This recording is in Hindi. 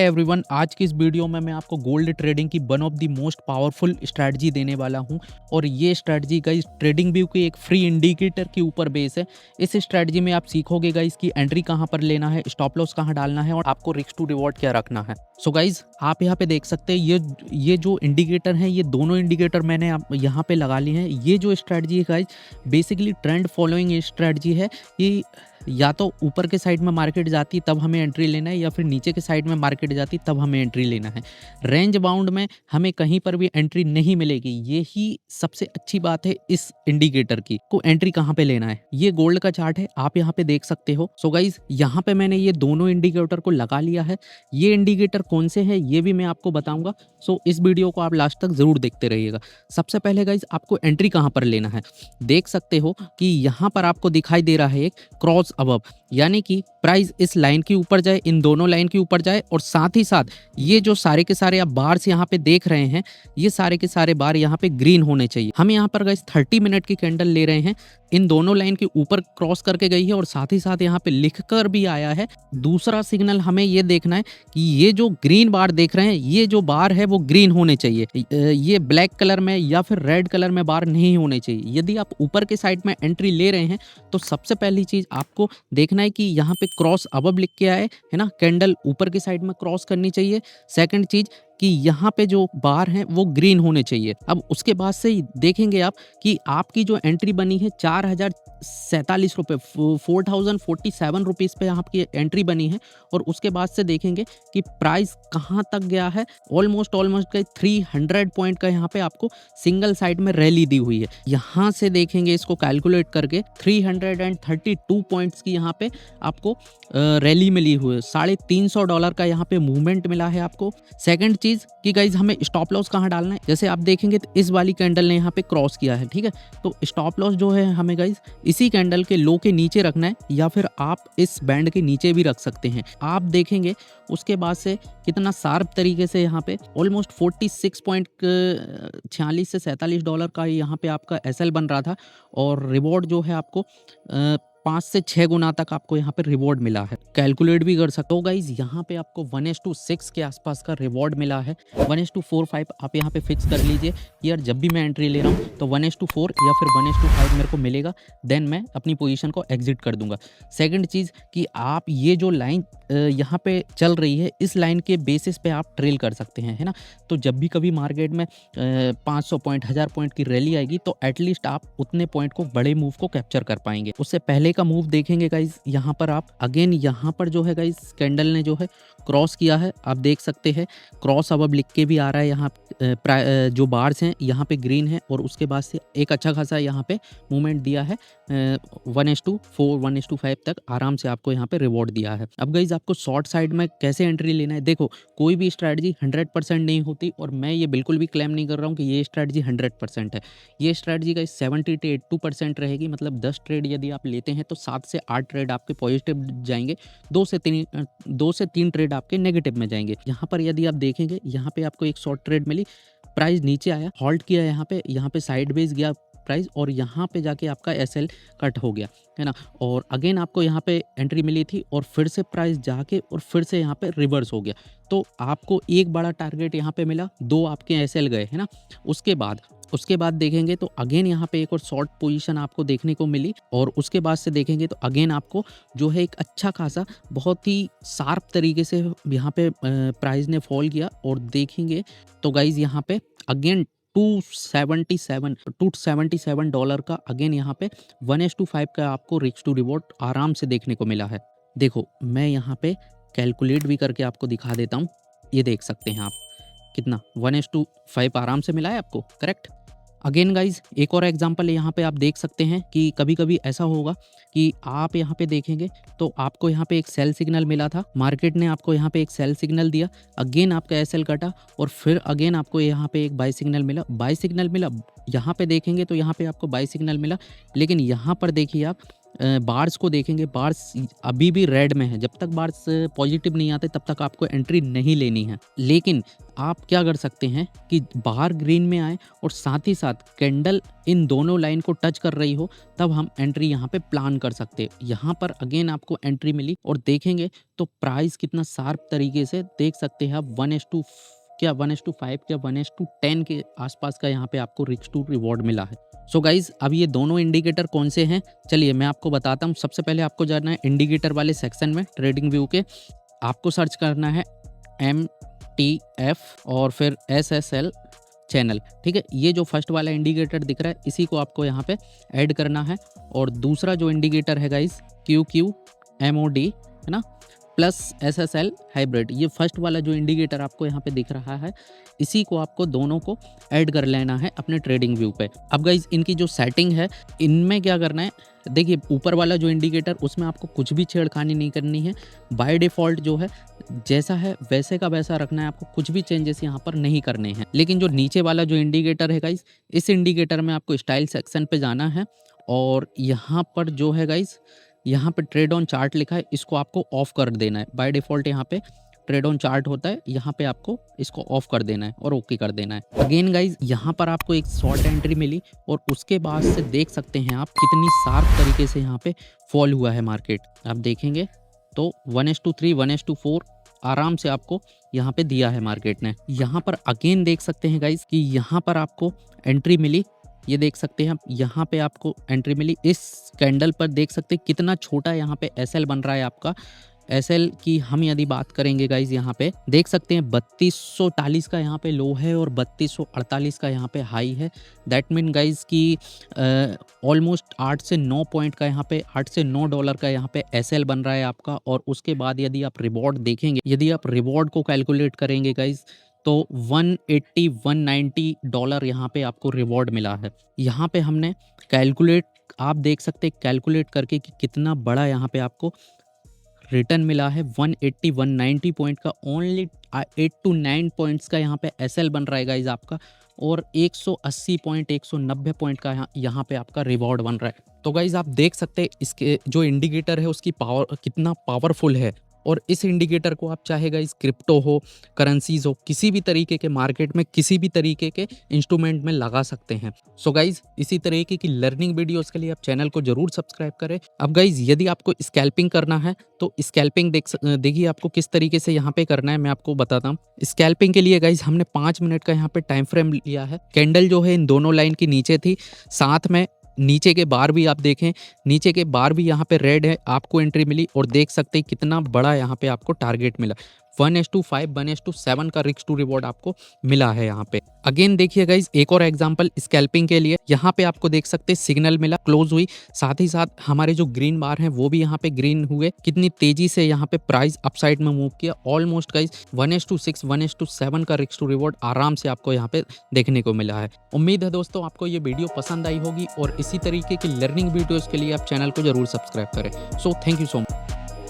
एवरीवन, आज की इस वीडियो में मैं आपको गोल्ड ट्रेडिंग की one of the most powerful strategy देने वाला हूं। और ये स्ट्रैटेजी गाइस ट्रेडिंग व्यू के एक फ्री इंडिकेटर के ऊपर बेस है। इस स्ट्रैटेजी में आप सीखोगे गाइस कि एंट्री कहां पर लेना है, स्टॉप लॉस कहां डालना है और आपको रिस्क टू रिवॉर्ड क्या रखना है। सो गाइस, आप यहाँ पे देख सकते हैं ये जो इंडिकेटर है, ये दोनों इंडिकेटर मैंने यहाँ पे लगा लिए हैं। ये जो स्ट्रैटेजी है guys basically trend following strategy है कि या तो ऊपर के साइड में मार्केट जाती तब हमें एंट्री लेना है, या फिर नीचे के साइड में मार्केट जाती तब हमें एंट्री लेना है। रेंज बाउंड में हमें कहीं पर भी एंट्री नहीं मिलेगी। यही सबसे अच्छी बात है इस इंडिकेटर की। को एंट्री कहाँ पे लेना है, ये गोल्ड का चार्ट है, आप यहाँ पे देख सकते हो। सो गाइज, यहाँ पे मैंने ये दोनों इंडिकेटर को लगा लिया है। ये इंडिकेटर कौन से हैं ये भी मैं आपको बताऊंगा। सो इस वीडियो को आप लास्ट तक जरूर देखते रहिएगा। सबसे पहले गाइज, आपको एंट्री कहाँ पर लेना है, देख सकते हो कि यहाँ पर आपको दिखाई दे रहा है एक क्रॉस अबव, यानी कि प्राइस इस लाइन के ऊपर जाए, इन दोनों लाइन के ऊपर जाए, और साथ ही साथ ये जो सारे के सारे आप बार्स यहाँ पे देख रहे हैं, ये सारे के सारे बार यहाँ पे ग्रीन होने चाहिए। हम यहाँ पर गाइस 30 मिनट की कैंडल ले रहे हैं, इन दोनों लाइन के ऊपर क्रॉस करके गई है और साथ ही साथ यहाँ पे लिख कर भी आया है। दूसरा सिग्नल हमें ये देखना है कि ये जो ग्रीन बार देख रहे हैं, ये जो बार है वो ग्रीन होने चाहिए। ये ब्लैक कलर में या फिर रेड कलर में बार नहीं होने चाहिए। यदि आप ऊपर के साइड में एंट्री ले रहे हैं तो सबसे पहली चीज आपको देखना है कि यहाँ पे क्रॉस अबव लिख के आए है ना, कैंडल ऊपर की साइड में क्रॉस करनी चाहिए। सेकंड चीज कि यहाँ पे जो बार हैं वो ग्रीन होने चाहिए। अब उसके बाद से ही देखेंगे आप कि आपकी जो एंट्री बनी है 4047 रुपये, 4047 रुपीज़ पे आपकी एंट्री बनी है। और उसके बाद से देखेंगे कि प्राइस कहाँ तक गया है। ऑलमोस्ट 300 पॉइंट का यहाँ पे आपको सिंगल साइड में रैली दी हुई है। यहाँ से देखेंगे इसको कैलकुलेट करके 332 पॉइंट्स की यहाँ पे आपको रैली मिली हुई है। $350 का यहाँ पे मूवमेंट मिला है आपको। सेकंड चीज कि गाइज हमें स्टॉप लॉस कहाँ डालना है, जैसे आप देखेंगे तो इस वाली कैंडल ने यहाँ पे क्रॉस किया है, ठीक है। तो स्टॉप लॉस जो है हमें गाइज इसी कैंडल के लो के नीचे रखना है, या फिर आप इस बैंड के नीचे भी रख सकते हैं। आप देखेंगे उसके बाद से कितना शार्प तरीके से यहाँ पे ऑलमोस्ट 46.46 से $47 का यहाँ पे आपका एसएल बन रहा था। और रिवॉर्ड जो है आपको 5 से 6 गुना तक आपको यहाँ पे रिवॉर्ड मिला है। कैलकुलेट भी कर सकते हो गाइज, यहाँ पे आपको 1:6 के आसपास का रिवॉर्ड मिला है। 1:45 आप यहाँ पे फिक्स कर लीजिए यार, जब भी मैं एंट्री ले रहा हूँ तो 1:4 या फिर 1:5 मेरे को मिलेगा, देन मैं अपनी पोजीशन को एग्जिट कर दूंगा। सेकंड चीज़ कि आप ये जो लाइन यहाँ पे चल रही है, इस लाइन के बेसिस पे आप ट्रेल कर सकते हैं, है ना। तो जब भी कभी मार्केट में 500 पॉइंट 1000 पॉइंट की रैली आएगी तो एटलीस्ट आप उतने पॉइंट को, बड़े मूव को कैप्चर कर पाएंगे। उससे पहले का मूव देखेंगे गाइज, यहाँ पर आप अगेन यहाँ पर जो है गाइज कैंडल ने जो है क्रॉस किया है, आप देख सकते हैं क्रॉस अब लिख के भी आ रहा है। यहाँ जो बार्स हैं यहाँ पे ग्रीन है, और उसके बाद से एक अच्छा खासा यहाँ पे मूवमेंट दिया है। 1:4 1:5 तक आराम से आपको यहाँ पे रिवॉर्ड दिया है। अब गाइज आपको शॉर्ट साइड में कैसे एंट्री लेना है, देखो कोई भी स्ट्रैटेजी 100% नहीं होती, और मैं ये बिल्कुल भी क्लेम नहीं कर रहा हूँ कि ये स्ट्रैटेजी 100% है। ये स्ट्रैटेजी का 70 से 82% रहेगी। मतलब 10 ट्रेड यदि आप लेते हैं तो 7 से 8 ट्रेड आपके पॉजिटिव जाएंगे, 2 से 3 ट्रेड आपके नेगेटिव में जाएंगे। यहाँ पर यदि आप देखेंगे, यहाँ पे आपको एक शॉर्ट ट्रेड मिली, प्राइस नीचे आया, हॉल्ट किया, यहाँ पे साइडवेज गया प्राइस, और यहाँ पे जाके आपका एसएल कट हो गया, है ना। और अगेन आपको यहाँ पे एंट्री मिली थी, और फिर से प्राइस जाके और फिर से यहाँ पे रिवर्स हो गया। तो आपको एक बड़ा टारगेट यहाँ पे मिला, 2 आपके एसएल गए, है ना। उसके बाद देखेंगे तो अगेन यहाँ पे एक और शॉर्ट पोजीशन आपको देखने को मिली, और उसके बाद से देखेंगे तो अगेन आपको जो है एक अच्छा खासा, बहुत ही शार्प तरीके से यहाँ पे प्राइस ने फॉल किया। और देखेंगे तो गाइज यहाँ पे अगेन $277 का अगेन यहाँ पे 1:5 का आपको रिस्क टू रिवॉर्ड आराम से देखने को मिला है। देखो मैं यहाँ पे कैलकुलेट भी करके आपको दिखा देता हूँ, ये देख सकते हैं आप कितना 1:5 आराम से मिला है आपको, करेक्ट। अगेन गाइज एक और एग्जांपल यहाँ पे आप देख सकते हैं कि कभी कभी ऐसा होगा कि आप यहाँ पे देखेंगे तो आपको यहाँ पे एक सेल सिग्नल मिला था, मार्केट ने आपको यहाँ पे एक सेल सिग्नल दिया, अगेन आपका एसएल कटा, और फिर अगेन आपको यहाँ पे एक बाई सिग्नल मिला। यहाँ पे देखेंगे तो यहाँ पे आपको बाई सिग्नल मिला, लेकिन यहाँ पर देखिए आप बार्स को देखेंगे, बार्स अभी भी रेड में है। जब तक बार्स पॉजिटिव नहीं आते तब तक आपको एंट्री नहीं लेनी है। लेकिन आप क्या कर सकते हैं कि बाहर ग्रीन में आए और साथ ही साथ कैंडल इन दोनों लाइन को टच कर रही हो, तब हम एंट्री यहाँ पे प्लान कर सकते हैं। यहाँ पर अगेन आपको एंट्री मिली और देखेंगे तो प्राइस कितना शार्प तरीके से देख सकते हैं आप 1:5 क्या 1:10 के आसपास का यहाँ पे आपको रिस्क टू रिवॉर्ड मिला है। सो गाइज अब ये दोनों इंडिकेटर कौन से हैं, चलिए मैं आपको बताता हूँ। सबसे पहले आपको जाना है इंडिकेटर वाले सेक्शन में, ट्रेडिंग व्यू के आपको सर्च करना है MTF और फिर SSL चैनल, ठीक है। ये जो फर्स्ट वाला इंडिकेटर दिख रहा है इसी को आपको यहाँ पे ऐड करना है। और दूसरा जो इंडिकेटर है गाइज QQMOD है ना, प्लस SSL हाइब्रिड, ये फर्स्ट वाला जो इंडिकेटर आपको यहाँ पे दिख रहा है इसी को आपको दोनों को ऐड कर लेना है अपने ट्रेडिंग व्यू पे। अब गाइज इनकी जो सेटिंग है इनमें क्या करना है, देखिए ऊपर वाला जो इंडिकेटर उसमें आपको कुछ भी छेड़खानी नहीं करनी है। बाय डिफ़ॉल्ट जो है जैसा है वैसे का वैसा रखना है, आपको कुछ भी चेंजेस यहाँ पर नहीं करने हैं। लेकिन जो नीचे वाला जो इंडिकेटर है गाइज, इस इंडिकेटर में आपको स्टाइल सेक्शन पे जाना है और यहाँ पर जो है गाइज यहाँ पे ट्रेड ऑन चार्ट लिखा है, इसको आपको ऑफ कर देना है। बाय डिफ़ॉल्ट यहाँ पे ट्रेड ऑन चार्ट होता है, यहाँ पे आपको इसको ऑफ कर देना है और ओके कर देना है। अगेन गाइज यहाँ पर आपको एक शॉर्ट एंट्री मिली और उसके बाद से देख सकते हैं आप कितनी शार्प तरीके से यहाँ पे फॉल हुआ है मार्केट। आप देखेंगे तो 1:3 1:4 आराम से आपको यहाँ पे दिया है मार्केट ने। यहाँ पर अगेन देख सकते हैं गाइज कि यहाँ पर आपको एंट्री मिली, ये देख सकते हैं आप, यहाँ पे आपको एंट्री मिली। इस कैंडल पर देख सकते हैं कितना छोटा यहाँ पे SL बन रहा है आपका। SL की हम यदि बात करेंगे गाइज, यहाँ पे देख सकते हैं 3240 का यहाँ पे लो है और 3248 का यहाँ पे हाई है। दैट मीन गाइज कि ऑलमोस्ट 8 से 9 पॉइंट का यहाँ पे $8 से 9 का यहाँ पे SL बन रहा है आपका। और उसके बाद यदि आप रिवॉर्ड देखेंगे, यदि आप रिवॉर्ड को कैलकुलेट करेंगे गाइज तो $180-190 यहाँ पे आपको रिवॉर्ड मिला है। यहाँ पे हमने कैलकुलेट, आप देख सकते हैं कैलकुलेट करके कि कितना बड़ा यहाँ पे आपको रिटर्न मिला है। 180-190 पॉइंट का ओनली 8 to 9 पॉइंट्स का यहाँ पे SL बन रहा है गाइज आपका, और 180 पॉइंट 190 पॉइंट का यहाँ पे आपका रिवॉर्ड बन रहा है। तो गाइज आप देख सकते हैं इसके जो इंडिकेटर है उसकी पावर कितना पावरफुल है। और इस इंडिकेटर को आप चाहे गाइज क्रिप्टो हो, करेंसीज हो, किसी भी तरीके के मार्केट में किसी भी तरीके के इंस्ट्रूमेंट में लगा सकते हैं। सो गाइज इसी तरीके की लर्निंग वीडियोस के लिए आप चैनल को जरूर सब्सक्राइब करें। अब गाइज यदि आपको स्कैल्पिंग करना है तो स्कैल्पिंग देखिए आपको किस तरीके से यहाँ पे करना है, मैं आपको बताता हूँ। स्कैल्पिंग के लिए गाइज हमने 5 मिनट का यहाँ पे टाइम फ्रेम लिया है। कैंडल जो है इन दोनों लाइन के नीचे थी, साथ में नीचे के बार भी आप देखें, नीचे के बार भी यहाँ पे रेड है, आपको एंट्री मिली और देख सकते हैं कितना बड़ा यहाँ पे आपको टारगेट मिला। 1:5 1:7 का रिस्क टू रिवॉर्ड आपको मिला है यहाँ पे। अगेन देखिए गाइज एक और एग्जांपल स्कैल्पिंग के लिए, यहाँ पे आपको देख सकते हैं सिग्नल मिला, क्लोज हुई, साथ ही साथ हमारे जो ग्रीन बार हैं वो भी यहाँ पे ग्रीन हुए। कितनी तेजी से यहाँ पे प्राइस अपसाइड में मूव किया। ऑलमोस्ट गाइज 1:6 1:7 का रिस्क टू रिवॉर्ड आराम से आपको यहाँ पे देखने को मिला है। उम्मीद है दोस्तों आपको ये वीडियो पसंद आई होगी और इसी तरीके की लर्निंग वीडियोज के लिए आप चैनल को जरूर सब्सक्राइब करें। So thank you so much.